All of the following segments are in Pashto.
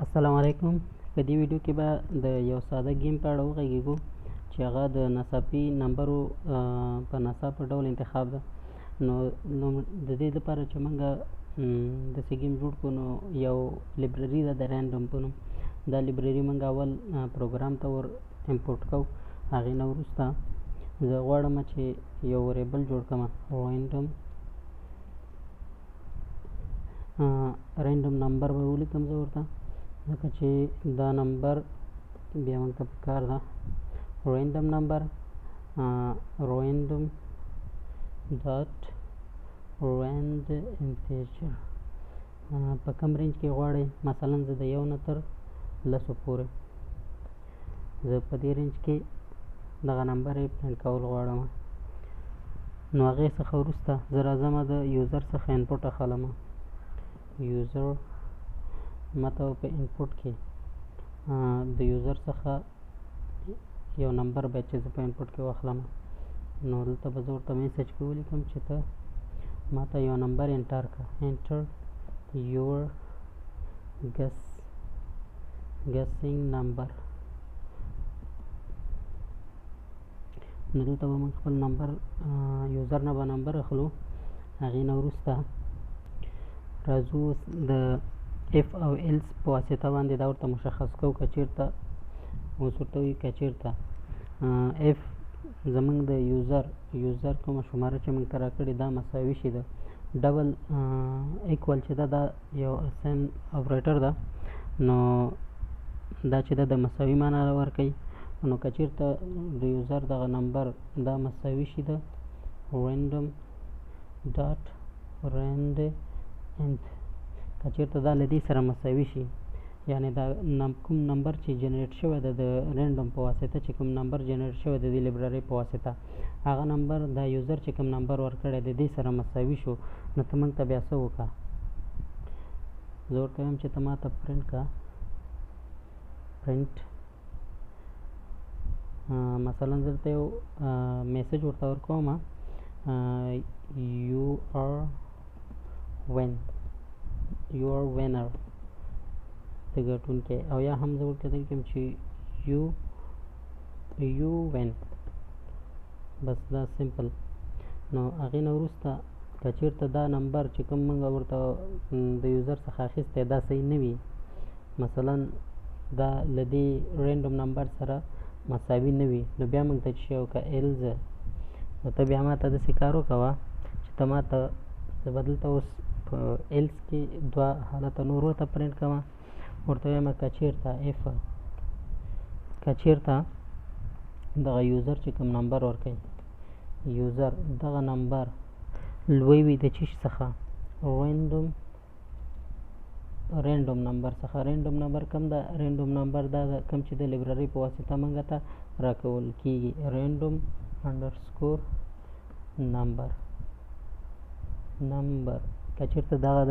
السلام علیکم. په دې ویډیو کې به د یو ساده گیم په اړه وغږیږو چې هغه د ناڅاپي نمبرو په ناڅاپه ډول انتخاب ده. نو د دې لپاره چې موږ داسې گیم جوړ کړو نو یو لایبرري ده د رینډم په نوم. دا لایبرري موږ اول پروګرام ته ور امپورټ کوو. هغې نه وروسته زه غواړم چې یو وریبل جوړ کړم رینډم نمبر به ولیکم زه ورته، ځکه چې دا نمبر بیا موږ ته پکار ده. رینډم نمبر رینډم ډاټ رینډ انټیجر په کوم رینج کې غواړئ؟ مثلا زه د 1 نه تر 10 پورې، زه په دې رینج کې دغه نمبر یې پرنټ کول غواړم. نو هغې څخه وروسته زه راځم د یوزر څخه انپوټ اخلم. یوزر ماته په انپوټ کې د یوزر څخه یو نمبر باید چې زه په انپوټ کې واخلم. نو دلته به زه ورته میسج کې ولیکم چې ته ماته یو نمبر انټر کړه. انټر یور ګسینګ نمبر. نو دلته به موږ خپل نمبر یوزر نه به نمبر اخلو. هغې نه وروسته راځو د اف او ایلس په واسطه باندې دا ورته مشخص کوو. که چېرته اوس ورته وایي که چېرته اف زموږ د یوزر کومه شماره چې موږ ته راکړې دا مساوي شي د ډبل ایکول چې دا یو اساین اپریټر ده، نو دا چې د مساوي معنا ورکوي. نو که چېرته د یوزر دغه نمبر دا مساوي شي د رینډم ډاټ رینډ انټ، که چېرته دا له دې سره مساوي شي، یعنې دا کوم نمبر چې جنریټ شوی ده د رینډم په واسطه، چې کوم نمبر جنریټ شوی د دې لایبرري په واسطه، هغه نمبر دا یوزر چې کوم نمبر ورکړی د دې سره مساوي شو، نو ته موږ ته بیا څه وکړه؟ زه ورته وایم چې ته ما ته پرنټ کړه. پرنټ مثلا زه درته یو میسج ورته ورکوم، یو آر وینر ته ګټونکی، او یا هم زه ورته لیکم چې یو وین. بس دا سمپل. نو هغې نه وروسته که چېرته دا نمبر چې کوم موږ ورته د یوزر څخه اخیستی دا صحیح نه وي، مثلا دا له دې رینډم نمبر سره مساوي نه وي، نو بیا موږ ته چې وکړه ایلز. نو ته بیا ما ته داسې کار وکوه چې ته ما ته زه به دلته اوس په ایلس کې دوه حالته نور ورته پرنټ کوه. ورته وایم که چېرته دغه یوزر چې کوم نمبر ورکوي، یوزر دغه نمبر لوی وي د څه شي څخه؟ رینډم نمبر څخه. رینډم نمبر کوم ده؟ رینډم نمبر دا ده کوم چې د لایبرري په واسطه موږ ته راکول کېږي. رینډم انډرسکور نمبر. که چېرته دغه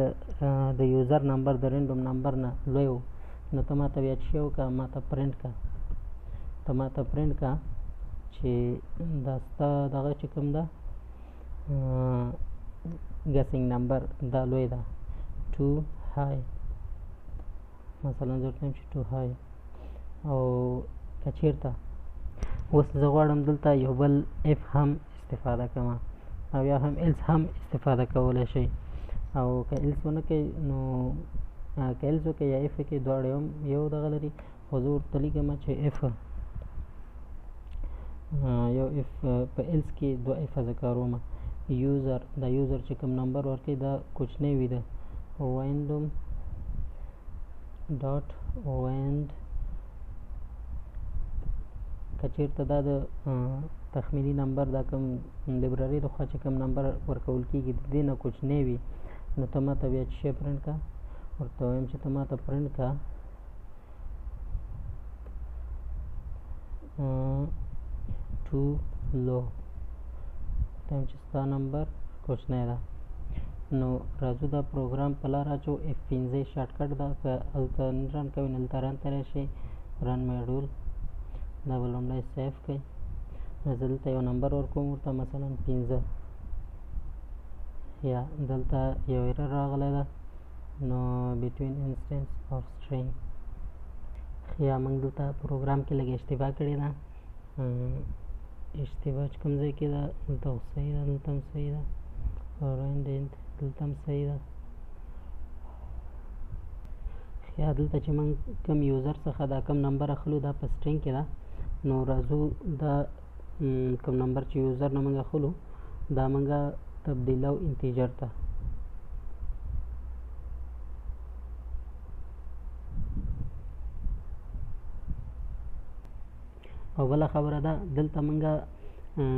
د یوزر نمبر د رینډم نمبر نه لوی و، نو ته ما ته بیا څه وکړه؟ ما ته پرنټ کړه. ته ما ته پرنټ کړه چې دا ستا دغه چې کوم ده ګسینګ نمبر دا لوی ده، ټو های. مثلا زه ورته وایم چې ټو های. او که چېرته اوس زه غواړم دلته یو بل اف هم استفاده کړم، او یا هم ایلس هم استفاده کولی شئ. او که ایلس ونه کوئ نو که ایلس وکړئ یا اف وکړئ، دواړه یو دغه لري. خو زه ورته لیکم چې اف یو اف په ایلس کې دوه اف زه کاروم. یوزر دا یوزر چې کوم نمبر ورکوي دا کوچنی وي د رینډم ډاټ رینډ. که چېرته دا د تخمیني نمبر دا کوم لایبرري د خوا چې کوم نمبر ورکول کېږي د دې نه کوچنی وي، نو ته ما ته بیا څه شی پرنټ کړه؟ ورته وایم چې ته ما ته پرنټ کړه ټو لو. ته چې ستا نمبر کوچنی ده. نو راځو دا پروګرام په لار اچو. F15 شارټکټ ده، که هلته نه رن کوئ نو هلته رن ته راشئ. رن میډول دا به لومړی سیف کړئ. زه دلته یو نمبر ورکوم ورته، مثلا 15. یا دلته یو ایرر راغلی ده، نو between instance of string یا موږ دلته پروګرام کې لږ اشتباه کړې ده، اشتباه چې کوم ځای کې ده دلته خو صحیح ده، دلته هم صحیح ده، دلته هم صحیح ده. یا دلته چې موږ کوم یوزر څخه دا کوم نمبر اخلو دا په سټرینګ کې ده، نو راځو دا کوم نمبر چې یوزر نه موږ اخلو دا موږ تبدیلو انټیجر ته. او بله خبره ده دلته موږ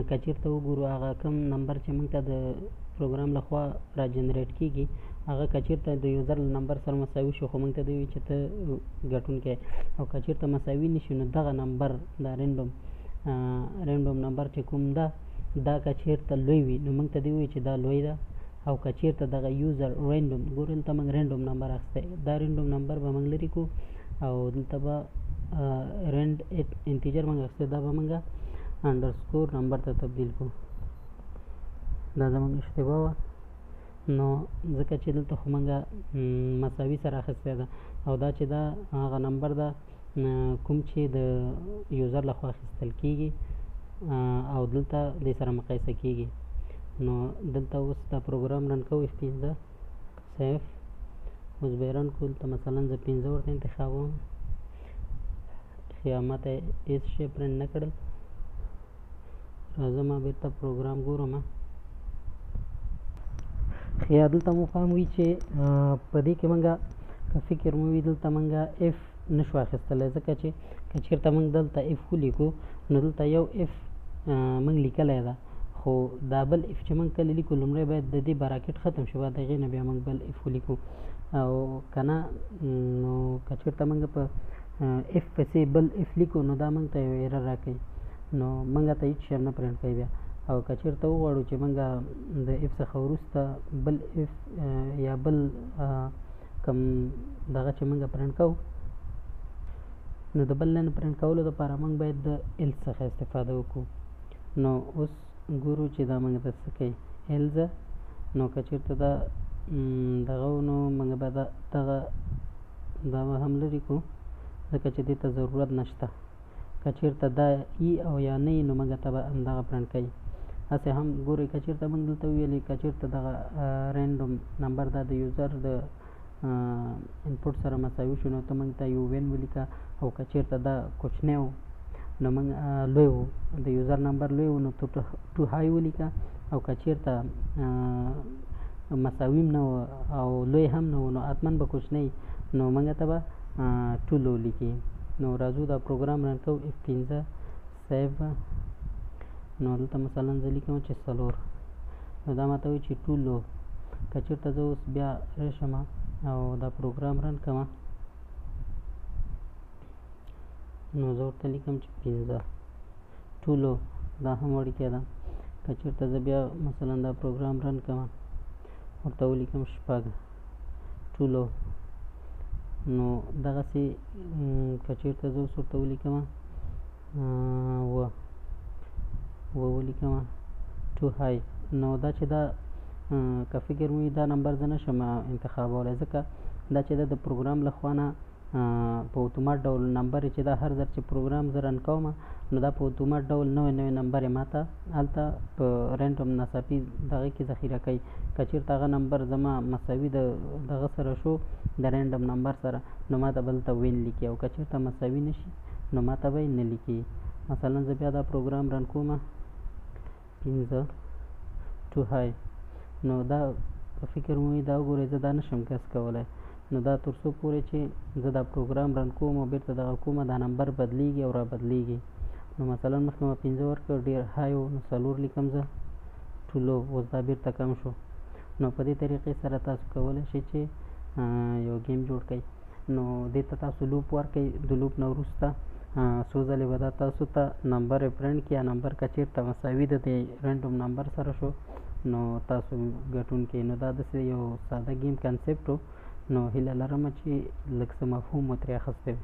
که چېرته وګورو هغه کوم نمبر چې موږ ته د پروګرام لخوا را جنریټ کېږي هغه که چېرته د یوزر له نمبر سره مساوي شو خو موږ ته دی وایي چې ته ګټونکی، او که چېرته مساوي نه شي نو دغه نمبر دا رینډوم نمبر چې کوم ده دا که چېرته لوی وي نو موږ ته دی وایي چې دا لوی ده، او که چېرته دغه یوزر رینډوم ګورو دلته موږ رینډوم نمبر اخیستی، دا رینډوم نمبر به موږ لرې کړو او دلته به رینډ انټیجر موږ اخیستی دا به موږ انډرسکور نمبر ته تبدیل کړو. دا زموږ اشتباه وه، نو ځکه چې دلته خو موږ مساوي سره اخیستی ده او دا چې دا هغه نمبر ده کوم چې د یوزر لخوا اخیستل کېږي او دلته دې سره مقایسه کېږي. نو دلته اوس دا پروګرام رن کوو F15 سیف، اوس به یې رن کړو. دلته مثلا زه 15 ورته انتخابوم، خیا ماته هېڅ شی پرنټ نه کړل. راځه ما بېرته پروګرام ګورم. خیا دلته مو فهم وي چې په دې کې موږ که فکر مو وي دلته موږ F نشو اخیستلی، ځکه چې که چېرته موږ دلته F ولیکو نو دلته یو F موږ لیکلی ده، خو دا بل F چې موږ کله لیکو لومړی باید د دې براکټ ختم شي، بعد هغې نه بیا موږ بل F ولیکو، او که نه نو که چېرته موږ په F پسې بل F لیکو نو دا موږ ته یو ایرر راکوي، نو موږ ته هېڅ شی هم نه پرنټ کوي بیا. او که چېرته وغواړو چې موږ د F څخه وروسته بل F یا بل کوم دغه چې موږ پرنټ کوو نو د بل لاین پرنټ کولو دپاره موږ باید د ایلز څخه استفاده وکړو. نو اوس ګورو چې دا موږ ته څه کوي ایلز، نو که چېرته دا دغه نو موږ به دا به هم لرې کړو ځکه چې دې ته ضرورت نشته. که چېرته دا ای او یا نه نو موږ ته به همدغه پرنټ کوي. هسې هم ګورئ که چېرته موږ دلته وویلې که چېرته دغه رینډوم نمبر دا د یوزر د انپوټ سره مساوي شو نو ته موږ ته یو وین ولیکه، او که چېرته دا کوچنی و نو موږ لوی و د یوزر نمبر لوی و نو ټو های ولیکه، او که چېرته مساوي هم نه و او لوی هم نه و نو حتما به کوچنی نو موږ ته به ټو لو لیکي. نو راځو دا پروګرام رن کوو F15 سیف، نو دلته مثلا زه لیکم چې 4، نو دا ماته وایي چې ټو لو. که چېرته زه اوس بیا راشم او دا پروګرام رن کوم نو زه ورته لیکم چې 15 ټو لو، دا هم وړتیا ده. که چېرته زه بیا مثلا دا پروګرام رن کوم ورته ولیکم 6 ټو لو، نو دغسې که چېرته زه اوس ورته ولیکم 7 ولیکم ټو های، نو دا چې دا که فکر مو وي دا نمبر زه نشم انتخابولی ځکه دا چې دا د پروګرام له خوا نه په اتومات ډول نمبر چې دا هر ځل چې پروګرام زه رن کوم نو دا په اتومات ډول نوی نمبر یې ماته هلته په رینډوم ناڅاپي دغه کې ذخیره کوي. که چېرته هغه نمبر زما مساوي د دغه سره شو د رینډوم نمبر سره نو ماته به دلته وین لیکي، او که چېرته مساوي نه شي نو ماته به یې نه لیکي. مثلا زه بیا دا پروګرام رن کوم 15 ټو های، نو دا په فکر مو وي دا وګورئ زه دا نشم ګس کولی، نو دا تر څو پورې چې زه دا پروګرام رن کوم او بېرته دغه کومه دا نمبر بدلیږي او را بدلیږي. نو مثلا مخکې ما 15 ورکړ ډېر های و نو 4 لیکم زه ټو لو، اوس دا بېرته کم شو. نو په دې طریقې سره تاسو کولی شئ چې یو گیم جوړ کړئ. نو دې ته تاسو لوپ ورکړئ، د لوپ نه وروسته څو ځلې به دا تاسو ته نمبر یې پرنټ کړي، یا نمبر که چېرته مساوي د دې رینډوم نمبر سره شو نو تاسو ګټونکي. نو دا داسې یو ساده گیم کنسپټ و، نو هیله لرم چې لږ څه مفهوم مو ترې اخیستی وي.